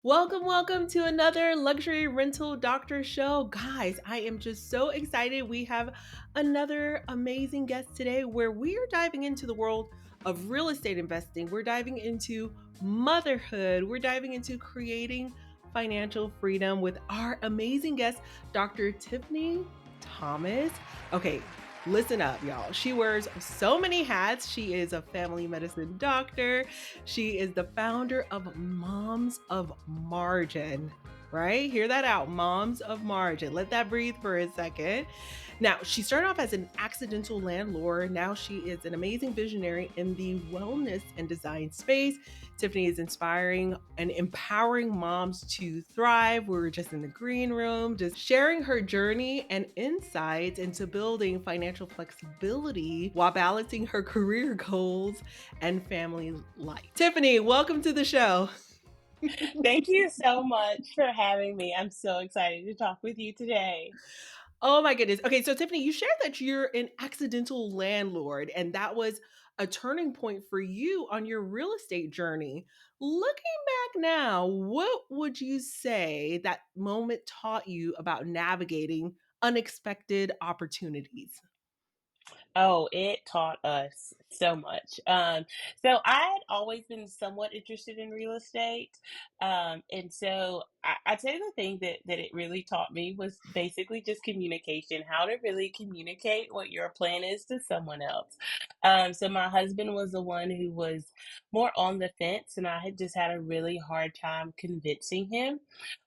Welcome to another luxury rental doctor show. Guys, I am just so excited. We have another amazing guest today where we are diving into the world of real estate investing. We're diving into motherhood. We're diving into creating financial freedom with our amazing guest, Dr. Tiffany Thomas. Okay, listen up, y'all. She wears so many hats. She is a family medicine doctor. She is the founder of Moms of Margin, right? Hear that out. Moms of Margin. Let that breathe for a second. Now, she started off as an accidental landlord. Now she is an amazing visionary in the wellness and design space. Tiffany is inspiring and empowering moms to thrive. We were just in the green room, just sharing her journey and insights into building financial flexibility while balancing her career goals and family life. Tiffany, welcome to the show. Thank you so much for having me. I'm so excited to talk with you today. Oh my goodness. Okay, so Tiffany, you shared that you're an accidental landlord, and that was a turning point for you on your real estate journey. Looking back now, what would you say that moment taught you about navigating unexpected opportunities? Oh, it taught us so much. So I had always been somewhat interested in real estate. And so I'd say the thing that it really taught me was basically just communication, how to really communicate what your plan is to someone else. So my husband was the one who was more on the fence, and I had just had a really hard time convincing him.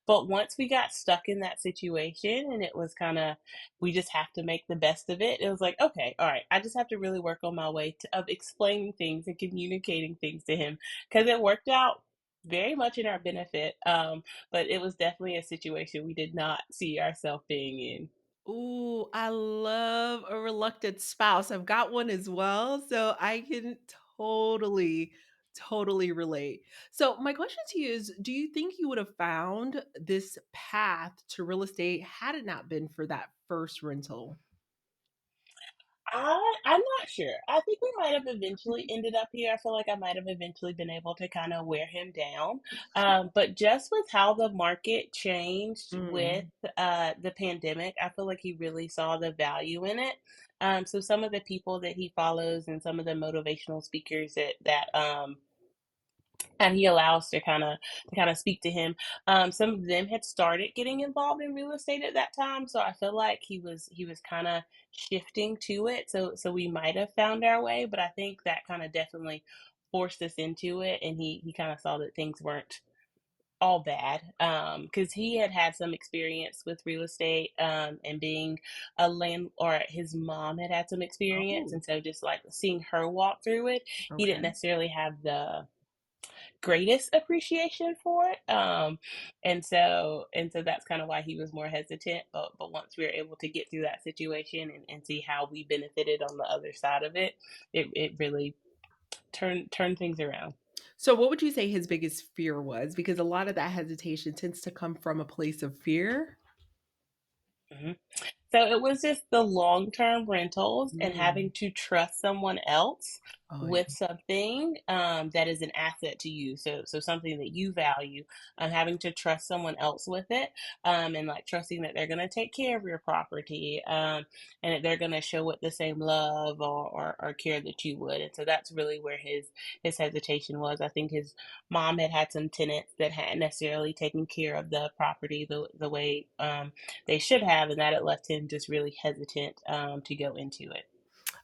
But once we got stuck in that situation and it was kind of we just have to make the best of it. It was like, okay, all right, I just have to really work on my way of explaining things and communicating things to him because it worked out very much in our benefit. But it was definitely a situation we did not see ourselves being in. Ooh, I love a reluctant spouse. I've got one as well, so I can totally relate. So, my question to you is, do you think you would have found this path to real estate had it not been for that first rental? I'm not sure. I think we might have eventually ended up here. I feel like I might have eventually been able to kind of wear him down. But just with how the market changed with Mm, the pandemic, I feel like he really saw the value in it. So some of the people that he follows and some of the motivational speakers that and he allows to kind of speak to him. Some of them had started getting involved in real estate at that time, so I feel like he was kind of shifting to it. So we might have found our way, but I think that kind of definitely forced us into it, and he kind of saw that things weren't all bad because he had had some experience with real estate and being a land or his mom had had some experience, oh, and so just like seeing her walk through it, he didn't okay. necessarily have the greatest appreciation for it. And so that's kind of why he was more hesitant. But once we were able to get through that situation and see how we benefited on the other side of it, it really turned things around. So, what would you say his biggest fear was? Because a lot of that hesitation tends to come from a place of fear. Mhm. So it was just the long-term rentals and Mm, having to trust someone else oh, yeah. with something that is an asset to you. So something that you value, having to trust someone else with it, and like trusting that they're going to take care of your property, and that they're going to show it the same love or care that you would. And so that's really where his hesitation was. I think his mom had had some tenants that hadn't necessarily taken care of the property the way they should have, and that it left him just really hesitant to go into it.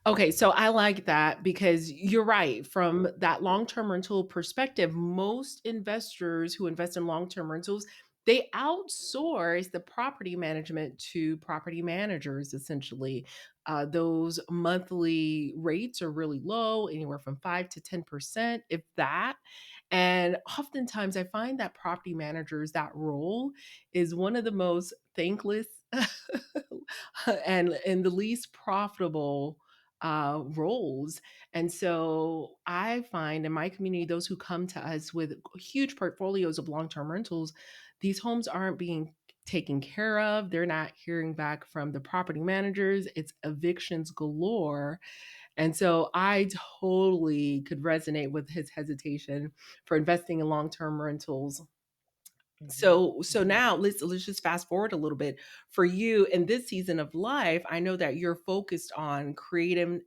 Okay, so I like that because you're right. From that long-term rental perspective, most investors who invest in long-term rentals, they outsource the property management to property managers essentially. Those monthly rates are really low, anywhere from 5 to 10%, if that. And oftentimes I find that property managers, that role is one of the most thankless and the least profitable roles. And so I find in my community, those who come to us with huge portfolios of long term rentals, these homes aren't being taken care of. They're not hearing back from the property managers. It's evictions galore. And so I totally could resonate with his hesitation for investing in long term rentals. Mhm. So Mhm. now let's just fast forward a little bit. For you in this season of life, I know that you're focused on creating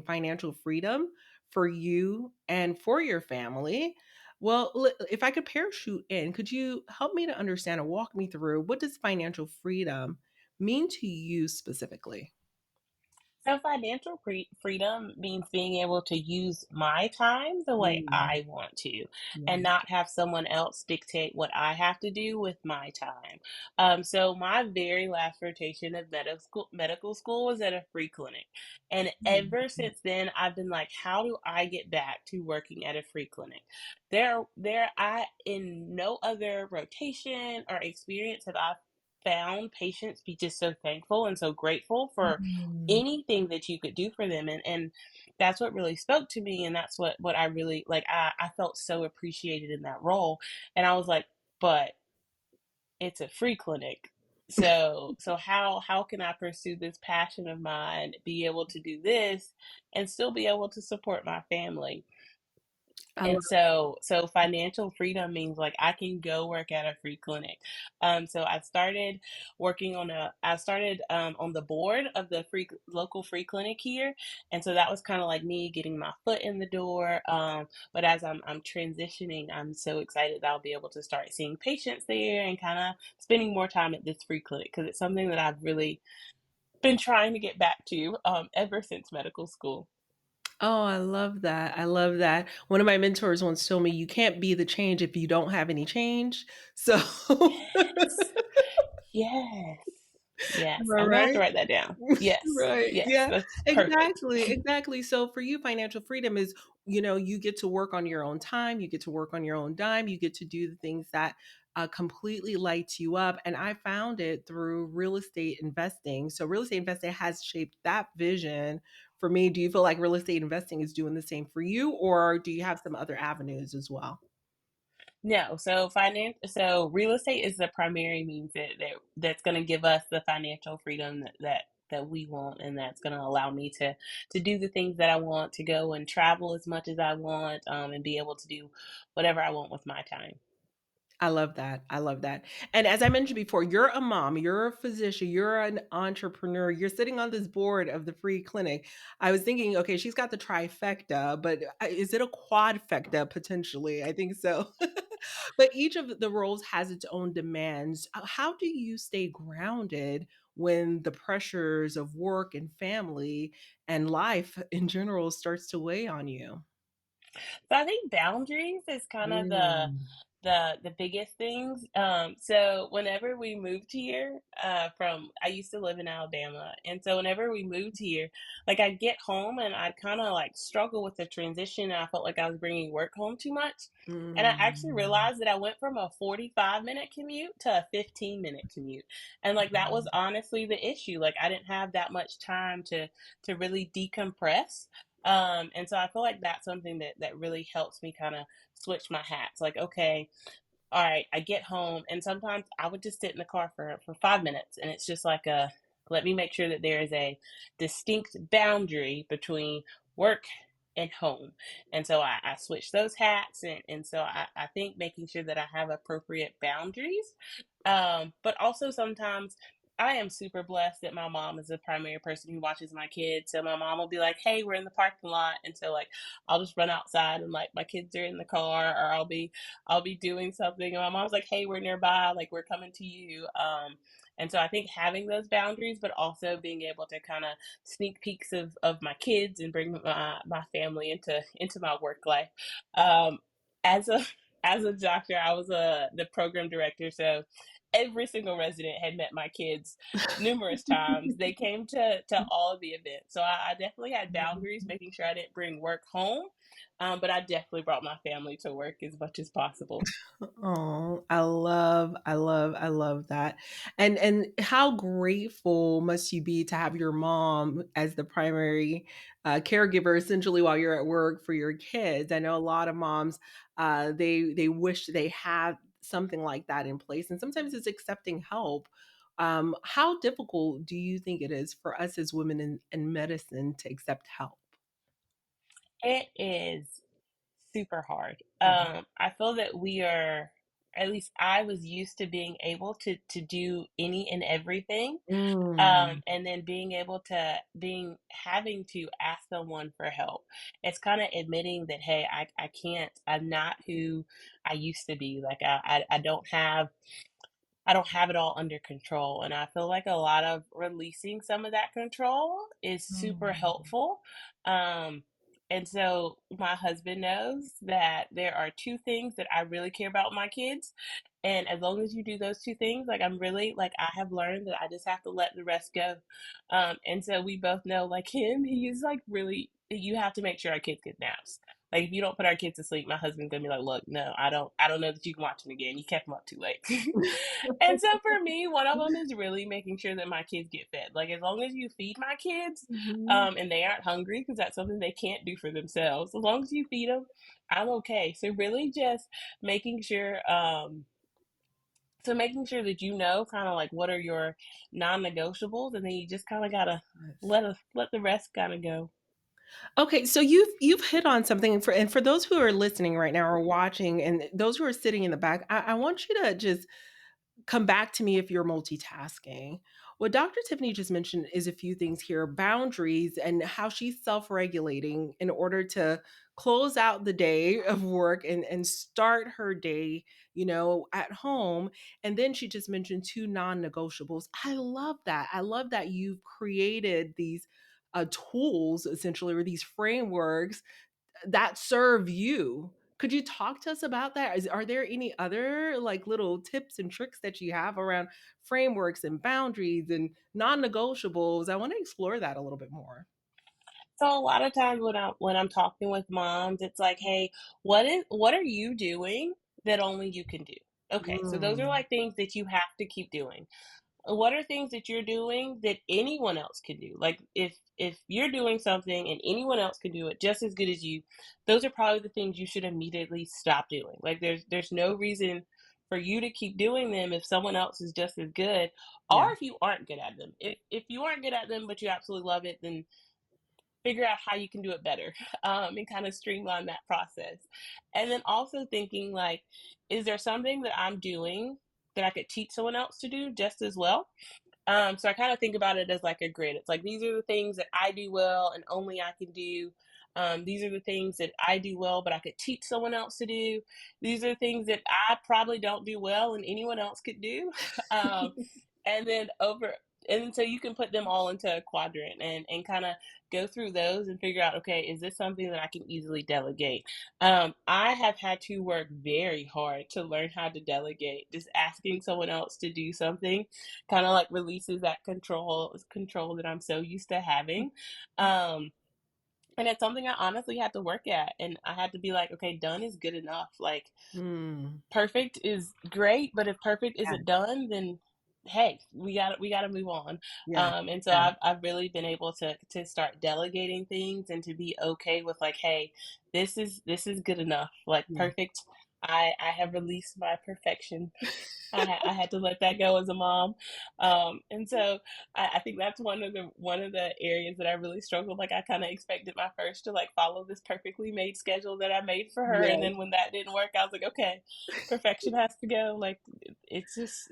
financial freedom for you and for your family. Well, if I could parachute in, could you help me to understand and walk me through what does financial freedom mean to you specifically? So financial freedom means being able to use my time the way Mm, I want to, and yeah. not have someone else dictate what I have to do with my time. So my very last rotation of medical school was at a free clinic, and Mm, ever since then, I've been like, how do I get back to working at a free clinic? I in no other rotation or experience have I found patients be just so thankful and so grateful for mm. anything that you could do for them, and that's what really spoke to me, and that's what I really like. I felt so appreciated in that role, and I was like, but it's a free clinic, so how can I pursue this passion of mine, be able to do this and still be able to support my family? I love And so financial freedom means like I can go work at a free clinic. So I started on the board of the local free clinic here. And so that was kind of like me getting my foot in the door. But as I'm transitioning, I'm so excited that I'll be able to start seeing patients there and kind of spending more time at this free clinic because it's something that I've really been trying to get back to ever since medical school. Oh, I love that. I love that. One of my mentors once told me, "You can't be the change if you don't have any change." So Yes. Yes. Yes. All I'm gonna have to right. write that down. Yes. Right. Yes. Yeah. That's perfect. Exactly. Exactly. So for you, financial freedom is, you get to work on your own time, you get to work on your own dime, you get to do the things that completely lights you up. And I found it through real estate investing. So real estate investing has shaped that vision for me. Do you feel like real estate investing is doing the same for you, or do you have some other avenues as well? No, so real estate is the primary means that's gonna give us the financial freedom that we want, and that's gonna allow me to do the things that I want, to go and travel as much as I want, and be able to do whatever I want with my time. I love that. I love that. And as I mentioned before, you're a mom, you're a physician, you're an entrepreneur, you're sitting on this board of the free clinic. I was thinking, okay, she's got the trifecta, but is it a quadfecta potentially? I think so. But each of the roles has its own demands. How do you stay grounded when the pressures of work and family and life in general starts to weigh on you? So I think boundaries is kind of Mm, the biggest things. So whenever we moved here, from I used to live in Alabama, and so whenever we moved here, like I'd get home and I'd kind of like struggle with the transition, and I felt like I was bringing work home too much. And I actually mm. realized that I went from a 45-minute commute to a 15-minute commute. And like that was honestly the issue. Like I didn't have that much time to really decompress. And so I feel like that's something that really helps me kind of switch my hats. Like, okay, all right, I get home, and sometimes I would just sit in the car for 5 minutes, and it's just like a let me make sure that there is a distinct boundary between work and home. And so I switch those hats, and so I think making sure that I have appropriate boundaries, but also sometimes I am super blessed that my mom is the primary person who watches my kids. So my mom will be like, "Hey, we're in the parking lot," and so like I'll just run outside and like my kids are in the car, or I'll be doing something, and my mom's like, "Hey, we're nearby, like we're coming to you." And so I think having those boundaries, but also being able to kind of sneak peeks of my kids and bring my family into my work life. As a as a doctor, I was the program director, so every single resident had met my kids numerous times. They came to all of the events, so I definitely had boundaries, making sure I didn't bring work home, but I definitely brought my family to work as much as possible. Oh, I love that. And how grateful must you be to have your mom as the primary caregiver essentially while you're at work for your kids? I know a lot of moms they wish they had something like that in place, and sometimes it's accepting help. How difficult do you think it is for us as women in medicine to accept help? It is super hard. Mhm. I feel that we are. at least I was used to being able to do any and everything, Mm. and then being able to being having to ask someone for help. It's kind of admitting that, hey, I can't, I'm not who I used to be. Like I don't have it all under control. And I feel like a lot of releasing some of that control is super Mm. helpful. Um, and so my husband knows that there are two things that I really care about with my kids. And as long as you do those two things, like I'm really like I have learned that I just have to let the rest go. And so we both know like him, he's like really you have to make sure our kids get naps. Like if you don't put our kids to sleep, my husband's gonna be like, "Look, no, I don't know that you can watch them again. You kept them up too late." And so for me, one of them is really making sure that my kids get fed. Like as long as you feed my kids, Mhm. and they aren't hungry because that's something they can't do for themselves. As long as you feed them, I'm okay. So really, just making sure. So making sure that you know kind of like what are your non-negotiables, and then you just kind of gotta Yes. let the rest kind of go. Okay, so you've hit on something for those who are listening right now or watching and those who are sitting in the back, I want you to just come back to me if you're multitasking. What Dr. Tiffany just mentioned is a few things here, boundaries and how she's self-regulating in order to close out the day of work and start her day, at home. And then she just mentioned two non-negotiables. I love that. I love that you've created these tools essentially, or these frameworks that serve you. Could you talk to us about that? Are there any other like little tips and tricks that you have around frameworks and boundaries and non-negotiables? I want to explore that a little bit more. So a lot of times when I'm talking with moms, it's like, hey, what are you doing that only you can do? Okay, so those are Mm, like things that you have to keep doing. What are things that you're doing that anyone else can do? Like if you're doing something and anyone else can do it just as good as you, those are probably the things you should immediately stop doing. Like there's no reason for you to keep doing them if someone else is just as good, or yeah, if you aren't good at them. If you aren't good at them but you absolutely love it, then figure out how you can do it better, and kind of streamline that process. And then also thinking like, is there something that I'm doing that I could teach someone else to do just as well? So I kind of think about it as like a grid. It's like these are the things that I do well and only I can do. These are the things that I do well, but I could teach someone else to do. These are things that I probably don't do well and anyone else could do. Um, and then over and so you can put them all into a quadrant and kind of go through those and figure out, okay, is this something that I can easily delegate? I have had to work very hard to learn how to delegate. Just asking someone else to do something kind of like releases that control that I'm so used to having. Um, and it's something I honestly had to work at, and I had to be like, okay, done is good enough. Like mm, perfect is great, but if perfect yeah, isn't done, then hey, we got to move on. yeah, And so yeah, I've really been able to start delegating things and to be okay with like, hey, this is good enough. Like yeah. perfect. I have released my perfection. I had to let that go as a mom, and so I think that's one of the areas that I really struggled. Like I kind of expected my first to like follow this perfectly made schedule that I made for her, and Yeah. then when that didn't work, I was like, okay, perfection has to go. Like it's just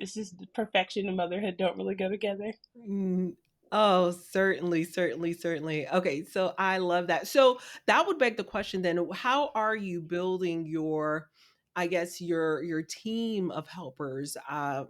perfection and motherhood don't really go together. Mm. Oh, certainly, certainly, certainly. Okay, so I love that. So that would beg the question then, how are you building your, I guess your team of helpers?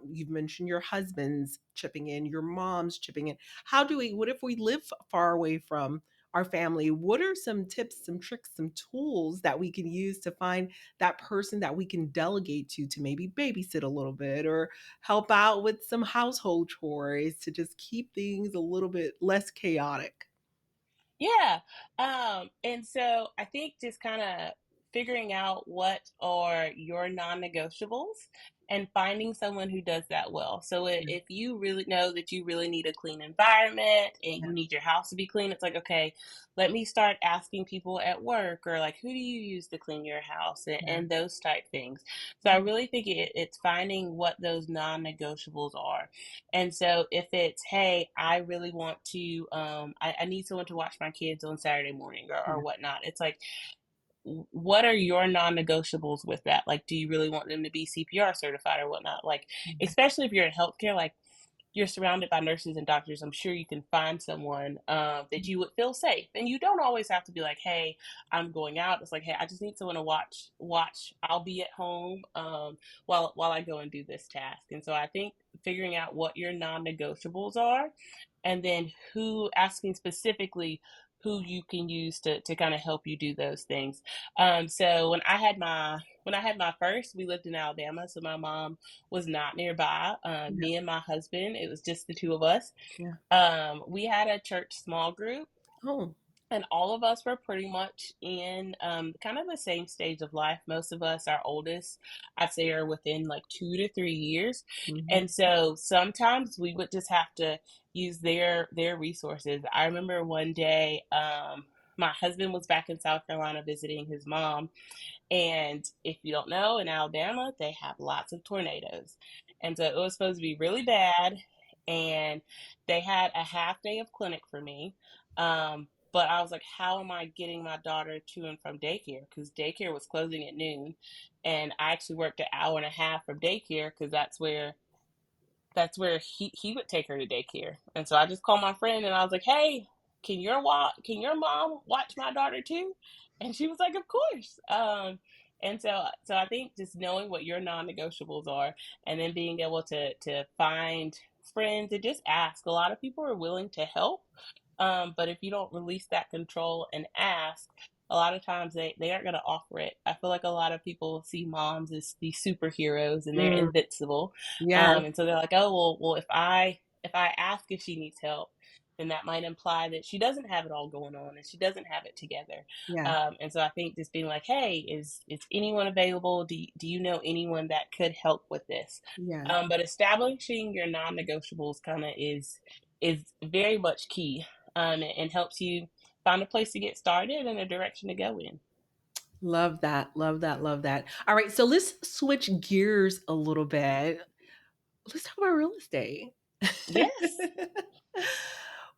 You've mentioned your husband's chipping in, your mom's chipping in. How do we, what if we live far away from our family? What are some tips, some tricks, some tools that we can use to find that person that we can delegate to maybe babysit a little bit or help out with some household chores to just keep things a little bit less chaotic. Yeah. And so I think just kind of figuring out what are your non-negotiables and finding someone who does that well. So Yeah, if you really know that you really need a clean environment and yeah, you need your house to be clean, it's like, okay, let me start asking people at work or like, who do you use to clean your house yeah. and those type things. So I really think it's finding what those non-negotiables are. And so if it's, hey, I really want to, I need someone to watch my kids on Saturday morning or Yeah. whatnot. It's like, what are your non-negotiables with that? Like, do you really want them to be CPR certified or whatnot? Like, especially if you're in healthcare, like you're surrounded by nurses and doctors. I'm sure you can find someone that you would feel safe, and you don't always have to be like, "Hey, I'm going out." It's like, "Hey, I just need someone to watch. Watch. I'll be at home while I go and do this task." And so I think figuring out what your non-negotiables are, and then who asking specifically who you can use to kind of help you do those things. So when I had my first, we lived in Alabama, so my mom was not nearby. Yeah. Me and my husband, it was just the two of us. Yeah. We had a church small group, Oh. and all of us were pretty much in kind of the same stage of life. Most of us, our oldest, I'd say, are within like 2 to 3 years, Hmm. and so sometimes we would just have to use their resources. I remember one day, my husband was back in South Carolina visiting his mom, and if you don't know, in Alabama, they have lots of tornadoes. And so it was supposed to be really bad. And they had a half day of clinic for me. But I was like, how am I getting my daughter to and from daycare? Because daycare was closing at noon. And I actually worked an hour and a half from daycare because that's where he would take her to daycare. And so I just called my friend and I was like, "Hey, can your mom watch my daughter too?" And she was like, "Of course." And so I think just knowing what your non-negotiables are, and then being able to find friends and just ask. A lot of people are willing to help, but if you don't release that control and ask, a lot of times they aren't going to offer it. I feel like a lot of people see moms as these superheroes and they're Mm. invincible, Yeah. and so they're like, oh well, if I ask if she needs help, then that might imply that she doesn't have it all going on and she doesn't have it together. Yeah. And so I think just being like, hey, is anyone available? Do you know anyone that could help with this? Yeah. But establishing your non-negotiables kind of is very much key, and helps you find a place to get started and a direction to go in. Love that. Love that. Love that. All right. So let's switch gears a little bit. Let's talk about real estate. Yes.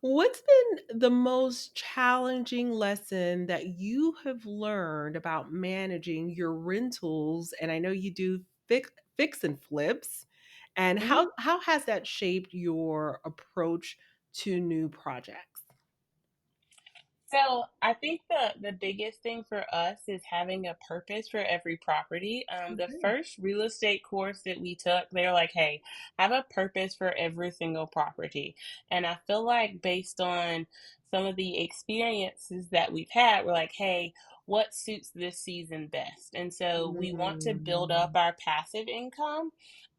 What's been the most challenging lesson that you have learned about managing your rentals? And I know you do fix and flips. And Mhm. how has that shaped your approach to new projects? So I think the biggest thing for us is having a purpose for every property. The Okay. first real estate course that we took, they were like, "Hey, have a purpose for every single property." And I feel like based on some of the experiences that we've had, we're like, "Hey, what suits this season best?" And so we want to build up Mm. our passive income,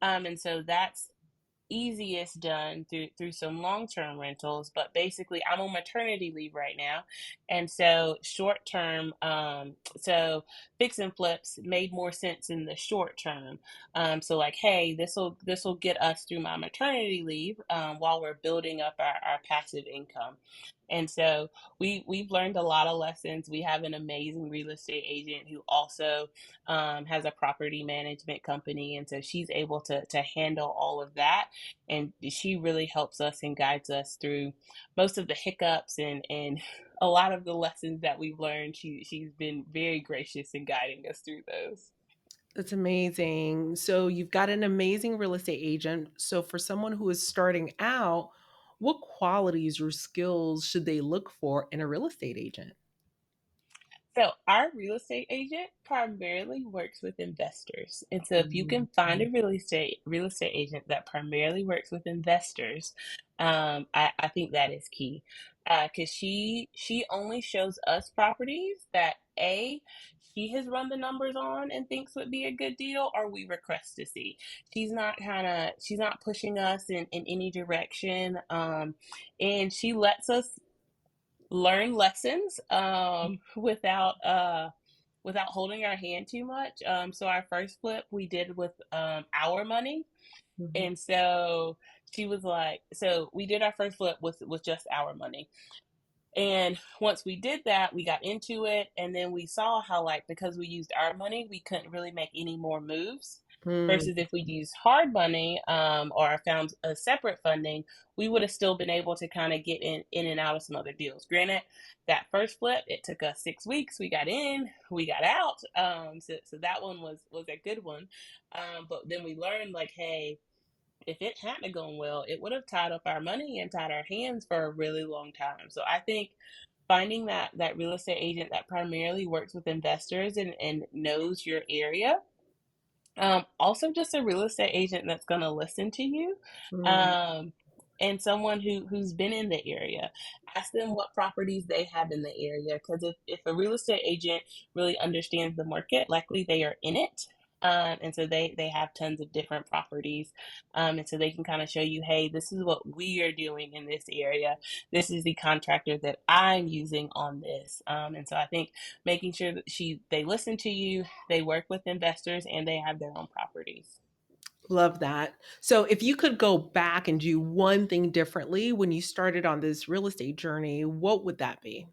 and so that's easiest done through some long-term rentals. But basically I'm on maternity leave right now, and so short term, so fix and flips made more sense in the short term. So like, hey, this will get us through my maternity leave, while we're building up our passive income. And so we've learned a lot of lessons. We have an amazing real estate agent who also, has a property management company, and so she's able to handle all of that, and she really helps us and guides us through most of the hiccups and a lot of the lessons that we've learned. She's been very gracious in guiding us through those. That's amazing. So you've got an amazing real estate agent. So for someone who is starting out, what qualities or skills should they look for in a real estate agent? So our real estate agent primarily works with investors. And so if you can find Mhm. a real estate agent that primarily works with investors, I think that is key. Because she only shows us properties that she has run the numbers on and thinks would be a good deal, or we request to see. She's not pushing us in any direction. And she lets us learn lessons, without holding our hand too much. So our first flip we did with our money, Mhm. and so she was like, so we did our first flip with just our money. And once we did that, we got into it, and then we saw how, like, because we used our money, we couldn't really make any more moves. Mm, versus if we used hard money, or found a separate funding, we would have still been able to kind of get in and out of some other deals. Granted, that first flip, it took us 6 weeks. We got in, we got out. So that one was a good one. But then we learned, like, hey, if it hadn't gone well, it would have tied up our money and tied our hands for a really long time. So I think finding that real estate agent that primarily works with investors and knows your area, also just a real estate agent that's going to listen to you, mm. um, and someone who's been in the area. Ask them what properties they have in the area, because if a real estate agent really understands the market, likely they are in it. And so they have tons of different properties, and so they can kind of show you, hey, this is what we are doing in this area. This is the contractor that I'm using on this. And so I think making sure that they listen to you, they work with investors, and they have their own properties. Love that. So, if you could go back and do one thing differently when you started on this real estate journey, what would that be?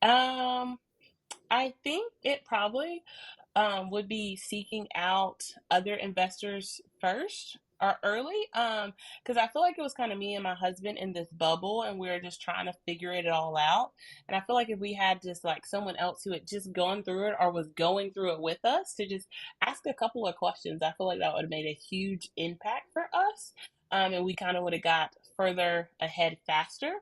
Um, I think it probably would be seeking out other investors first or early. Because I feel like it was kind of me and my husband in this bubble, and we were just trying to figure it all out. And I feel like if we had just like someone else who had just gone through it or was going through it with us to just ask a couple of questions, I feel like that would have made a huge impact for us. And we kind of would have got further ahead faster.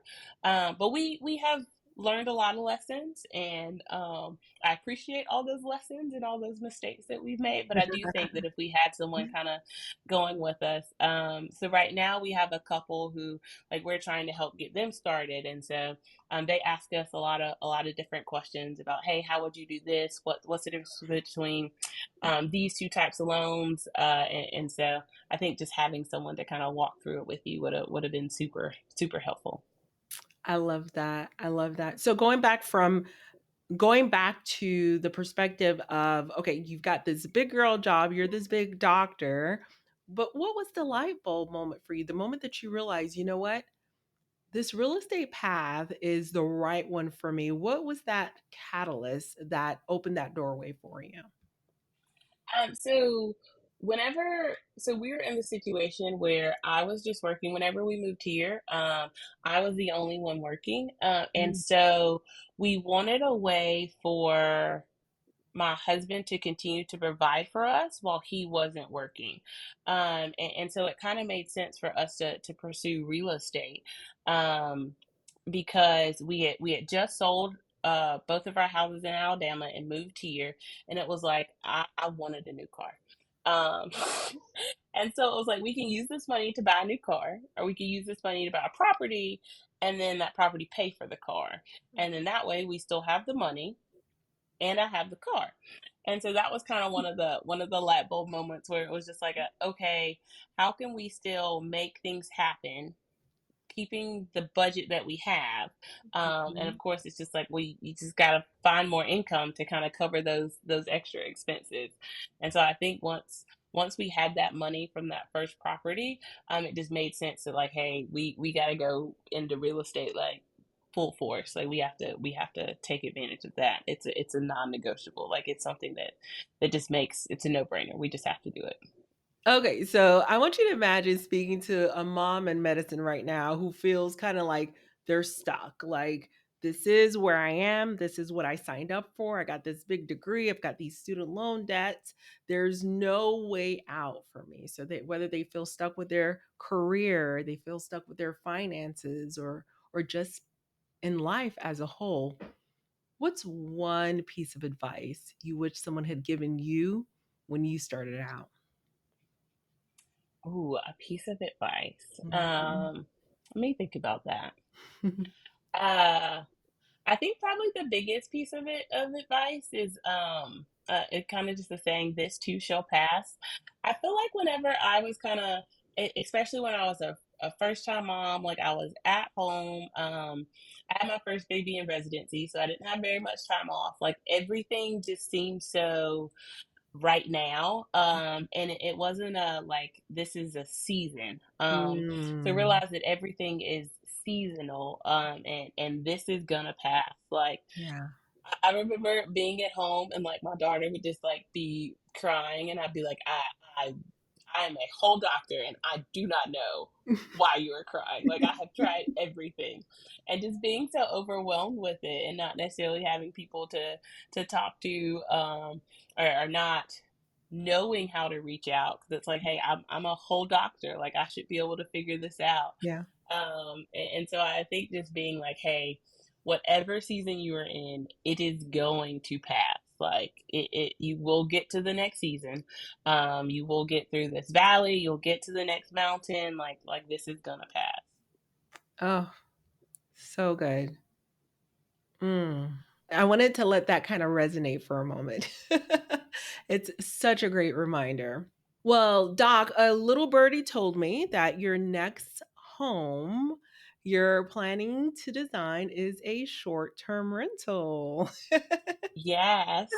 But we have learned a lot of lessons, and I appreciate all those lessons and all those mistakes that we've made. But I do think that if we had someone kind of going with us, so right now we have a couple who, like, we're trying to help get them started, and so they ask us a lot of different questions about, hey, how would you do this? What's the difference between these two types of loans? And so I think just having someone to kind of walk through it with you would have been super super helpful. I love that. I love that. So, going back to the perspective of, okay, you've got this big girl job, you're this big doctor, but what was the light bulb moment for you? The moment that you realized, you know what? This real estate path is the right one for me. What was that catalyst that opened that doorway for you? So we were in the situation where I was just working. Whenever we moved here, I was the only one working, and Mm, so we wanted a way for my husband to continue to provide for us while he wasn't working. And so it kind of made sense for us to pursue real estate, um, because we had just sold both of our houses in Alabama and moved here, and it was like I wanted a new car. Um, and so it was like we can use this money to buy a new car, or we can use this money to buy a property, and then that property pay for the car, and then that way we still have the money and I have the car. And so that was kind of one of the light bulb moments where it was just like, okay, how can we still make things happen, keeping the budget that we have? And of mhm. course, it's just like you just got to find more income to kind of cover those extra expenses. And so I think once we had that money from that first property, it just made sense that, like, hey, we got to go into real estate, like, full force. Like, we have to take advantage of that. It's a non-negotiable. Like, it's something that just makes it's a no-brainer. We just have to do it. Okay, so I want you to imagine speaking to a mom in medicine right now who feels kind of like they're stuck. Like, this is where I am. This is what I signed up for. I got this big degree. I've got these student loan debts. There's no way out for me. So that whether they feel stuck with their career, they feel stuck with their finances, or just in life as a whole, what's one piece of advice you wish someone had given you when you started out? Ooh, a piece of advice. Mhm. Let me think about that. Uh, I think probably the biggest piece of advice is it kind of just the saying, "This too shall pass." I feel like whenever I was kind of, especially when I was a first time mom, like, I was at home. I had my first baby in residency, so I didn't have very much time off. Like, everything just seemed so right now, and it wasn't a, like, this is a season. So Mm, realize that everything is seasonal, and this is gonna pass. Like, yeah. I remember being at home and like my daughter would just like be crying, and I'd be like, I I'm a whole doctor and I do not know why you are crying. Like I have tried everything. And just being so overwhelmed with it and not necessarily having people to talk to, or not knowing how to reach out, because it's like, hey, I'm a whole doctor, like I should be able to figure this out. Yeah. And so I think just being like, hey, whatever season you are in, it is going to pass. Like you will get to the next season. You will get through this valley. You'll get to the next mountain. Like this is gonna pass. Oh, so good. Mm. I wanted to let that kind of resonate for a moment. It's such a great reminder. Well, Doc, a little birdie told me that your next home you're planning to design is a short term rental. Yes.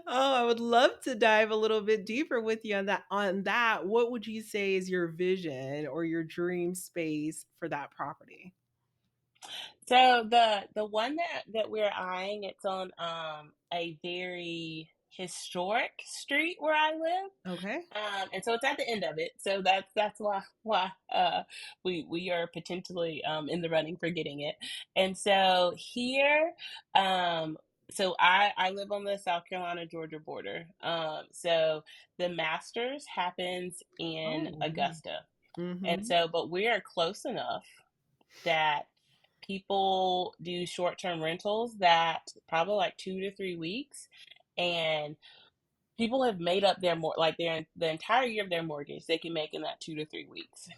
Oh, I would love to dive a little bit deeper with you on that. What would you say is your vision or your dream space for that property? So the one that we're eyeing, it's on a very historic street where I live. Okay. And so it's at the end of it. So that's why we are potentially in the running for getting it. And so here, um, so I live on the South Carolina Georgia border. So the Masters happens in Oh. Augusta, and Mm-hmm. so but we are close enough that people do short term rentals that probably like 2 to 3 weeks, and people have made up like their the entire year of their mortgage they can make in that 2 to 3 weeks.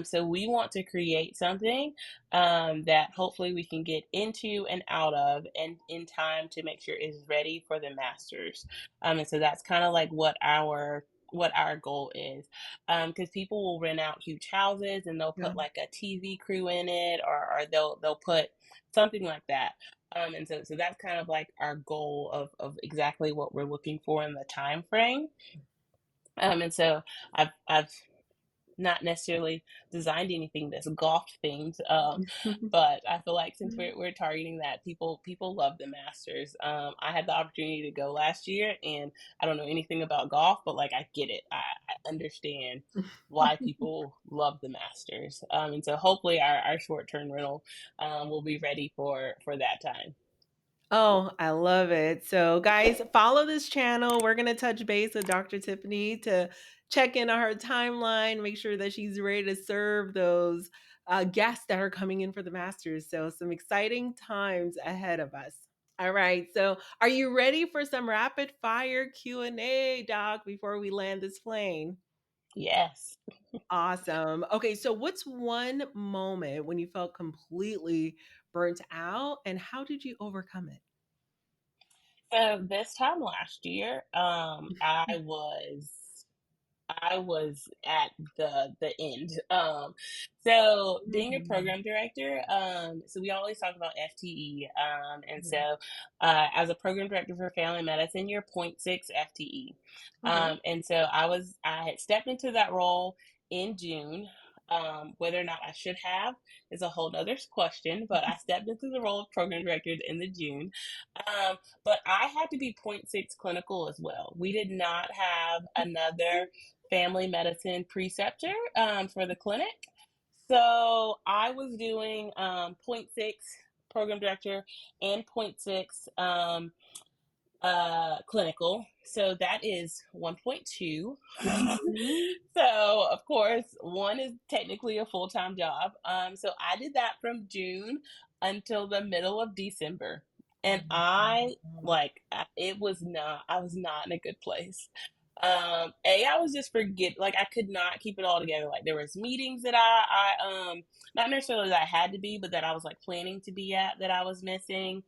So we want to create something that hopefully we can get into and out of and in time to make sure is ready for the masters. And so that's kind of like what our goal is, because people will rent out huge houses and they'll Yeah. put like a TV crew in it, or they'll put something like that. And so that's kind of like our goal of exactly what we're looking for in the time frame. And so I've not necessarily designed anything that's golf themed, but I feel like since we're targeting that, people love the Masters. I had the opportunity to go last year, and I don't know anything about golf, but like I get it. I understand why people love the Masters, and so hopefully our short term rental will be ready for that time. Oh, I love it. So, guys, follow this channel. We're going to touch base with Dr. Tiffany to check in on her timeline, make sure that she's ready to serve those guests that are coming in for the Masters. So, some exciting times ahead of us. All right. So, are you ready for some rapid fire Q&A, Doc, before we land this plane? Yes. Awesome. Okay, so what's one moment when you felt completely burnt out and how did you overcome it? So this time last year, I was at the end. So being a Mhm. program director, so we always talk about FTE, and so as a program director for family medicine, you're point 0.6 FTE, Okay. and so I had stepped into that role in June. Whether or not I should have is a whole nother question, but I stepped into the role of program director in the June. Um, but I had to be point 0.6 clinical as well. We did not have another family medicine preceptor for the clinic. So I was doing point 0.6 program director and point 0.6 clinical. So that is 1.2. Mhm. So of course, one is technically a full time job. So I did that from June until the middle of December, and it was not. I was not in a good place. I was just forget like I could not keep it all together. Like there was meetings that I not necessarily that I had to be, but that I was like planning to be at that I was missing.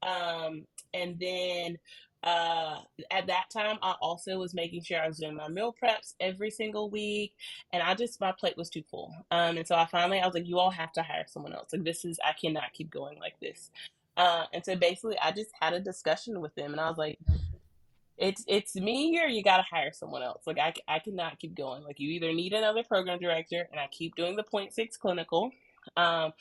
And then uh at that time I also was making sure I was doing my meal preps every single week, and my plate was too full. And so I was like, you all have to hire someone else. Like I cannot keep going like this. And so basically I just had a discussion with them, and I was like, it's me, or you got to hire someone else. Like I cannot keep going. Like you either need another program director, and I keep doing the point 0.6 clinical, um,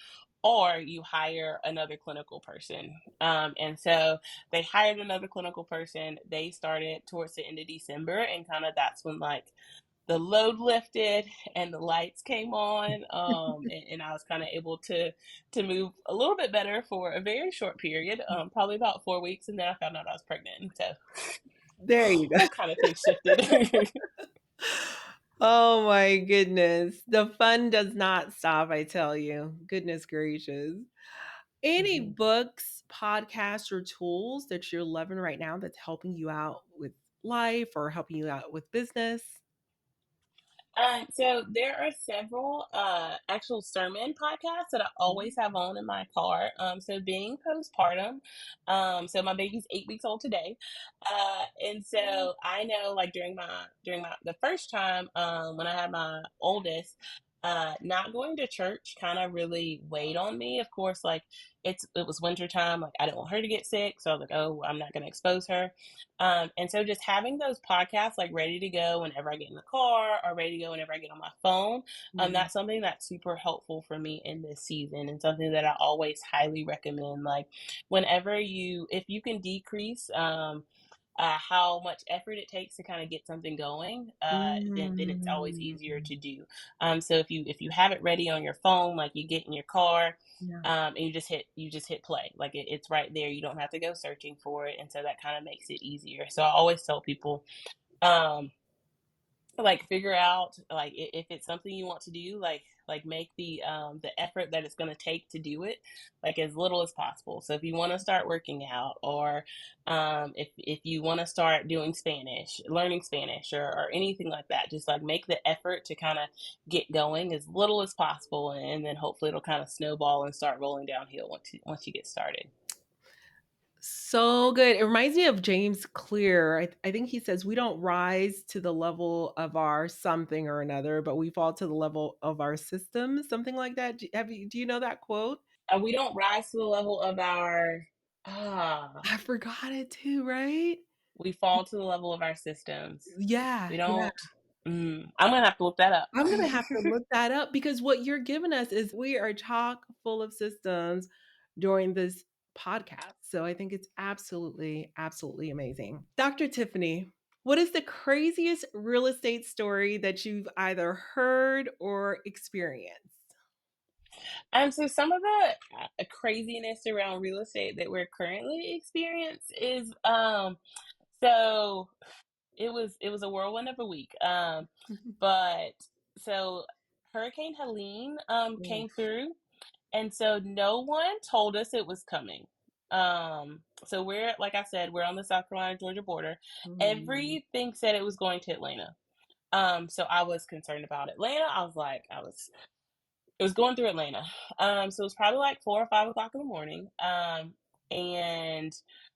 or you hire another clinical person. And so they hired another clinical person. They started towards the end of December, and kind of that's when like the load lifted and the lights came on, and I was kind of able to move a little bit better for a very short period, probably about 4 weeks, and then I found out I was pregnant. So There you go. whole kind of thing shifted. Oh my goodness. The fun does not stop, I tell you. Goodness gracious. Any Mhm. books, podcasts, or tools that you're loving right now that's helping you out with life or helping you out with business? So there are several actual sermon podcasts that I always have on in my car. So being postpartum, so my baby's 8 weeks old today, and so I know like during my the first time when I had my oldest. Not going to church kind of really weighed on me. Of course, like it was winter time. Like I didn't want her to get sick, so I was like, oh, I'm not going to expose her. And so just having those podcasts like ready to go whenever I get in the car or ready to go whenever I get on my phone, Mhm. that's something that's super helpful for me in this season and something that I always highly recommend. Like whenever if you can decrease, how much effort it takes to kind of get something going, then it's always easier Mm. to do. So if you have it ready on your phone, like you get in your car, Yeah. and you just hit play, like it's right there. You don't have to go searching for it, and so that kind of makes it easier. So I always tell people, um, like figure out like if it's something you want to do, like make the effort that it's going to take to do it like as little as possible. So if you want to start working out, or if you want to start doing Spanish, learning Spanish, or anything like that, just like make the effort to kind of get going as little as possible, and then hopefully it'll kind of snowball and start rolling downhill once you get started. So good. It reminds me of James Clear. I think he says we don't rise to the level of our something or another, but we fall to the level of our system, something like that. Do you know that quote? We don't rise to the level of our ah I forgot it too, right? we fall to the level of our systems. Yeah, We yeah. don't. I'm gonna have to look that up. I'm gonna have to look that up because what you're giving us is we are chock full of systems during this podcast. So I think it's absolutely, absolutely amazing. Dr. Tiffany, what is the craziest real estate story that you've either heard or experienced? So some of the craziness around real estate that we're currently experiencing is so it was a whirlwind of a week. But so Hurricane Helene Oh, came through, and so no one told us it was coming. So we're like I said, we're on the South Carolina Georgia border. mm, Everything said it was going to Atlanta. So I was concerned about Atlanta. It was going through Atlanta. So it was probably like 4 or 5 o'clock in the morning. And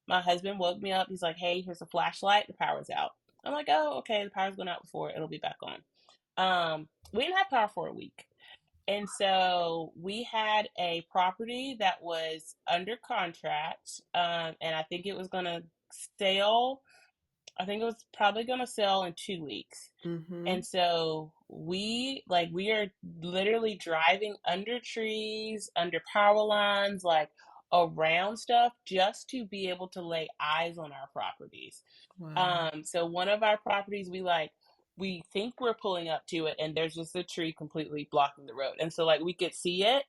my husband woke me up. He's like, "Hey, here's a flashlight. The power's out." I'm like, "Oh, okay. The power's going out before. It'll be back on." We didn't have power for a week. And so we had a property that was under contract, and I think it was going to sell. I think it was probably going to sell in 2 weeks. mhm. And so we are literally driving under trees, under power lines, like around stuff just to be able to lay eyes on our properties. Wow. So one of our properties we think we're pulling up to it, and there's just a tree completely blocking the road. And so like we could see it,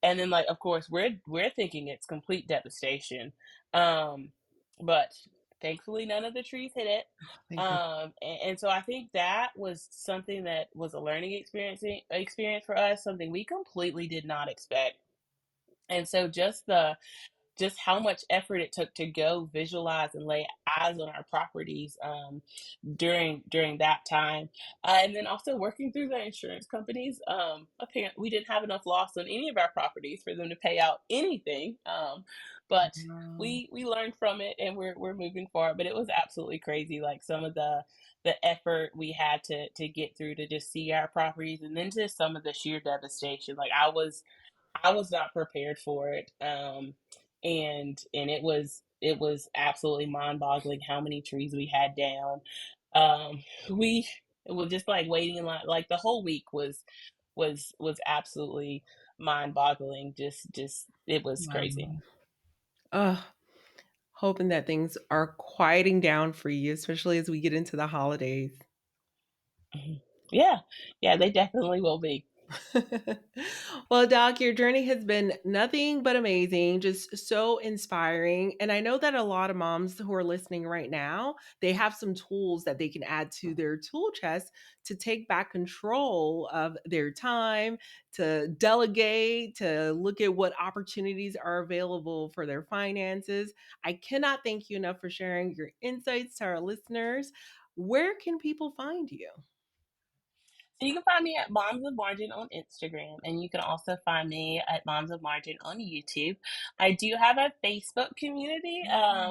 and then like of course we're thinking it's complete devastation. But thankfully none of the trees hit it. Thank you. And so I think that was something that was a learning experience for us, something we completely did not expect. And so just how much effort it took to go visualize and lay eyes on our properties, during that time, and then also working through the insurance companies. Apparently, we didn't have enough loss on any of our properties for them to pay out anything, but Wow. we learned from it, and we're moving forward. But it was absolutely crazy, like some of the effort we had to get through to just see our properties, and then just some of the sheer devastation. Like I was not prepared for it. And it was absolutely mind-boggling how many trees we had down. We it was just like waiting in line. Like the whole week was absolutely mind-boggling. Just it was crazy. Wow. Ugh, hoping that things are quieting down for you, especially as we get into the holidays. Mhm. Yeah, yeah, they definitely will be. Well, Doc, your journey has been nothing but amazing, just so inspiring. And I know that a lot of moms who are listening right now, they have some tools that they can add to their tool chest to take back control of their time, to delegate, to look at what opportunities are available for their finances. I cannot thank you enough for sharing your insights to our listeners. Where can people find you? So you can find me at Moms of Margin on Instagram, and you can also find me at Moms of Margin on YouTube. I do have a Facebook community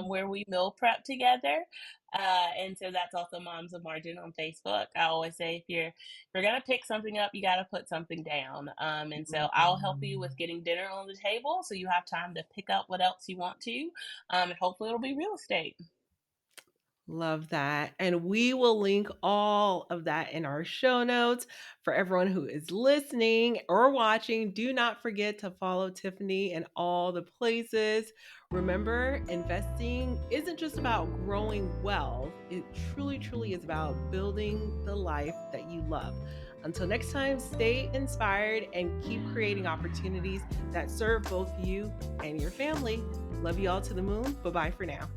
where we meal prep together, and so that's also Moms of Margin on Facebook. I always say if you're gonna pick something up, you got to put something down, and so I'll help you with getting dinner on the table, so you have time to pick up what else you want to, and hopefully it'll be real estate. Love that. And we will link all of that in our show notes for everyone who is listening or watching. Do not forget to follow Tiffany in all the places. Remember, investing isn't just about growing wealth, it truly, truly is about building the life that you love. Until next time, stay inspired and keep creating opportunities that serve both you and your family. Love you all to the moon. Bye bye for now.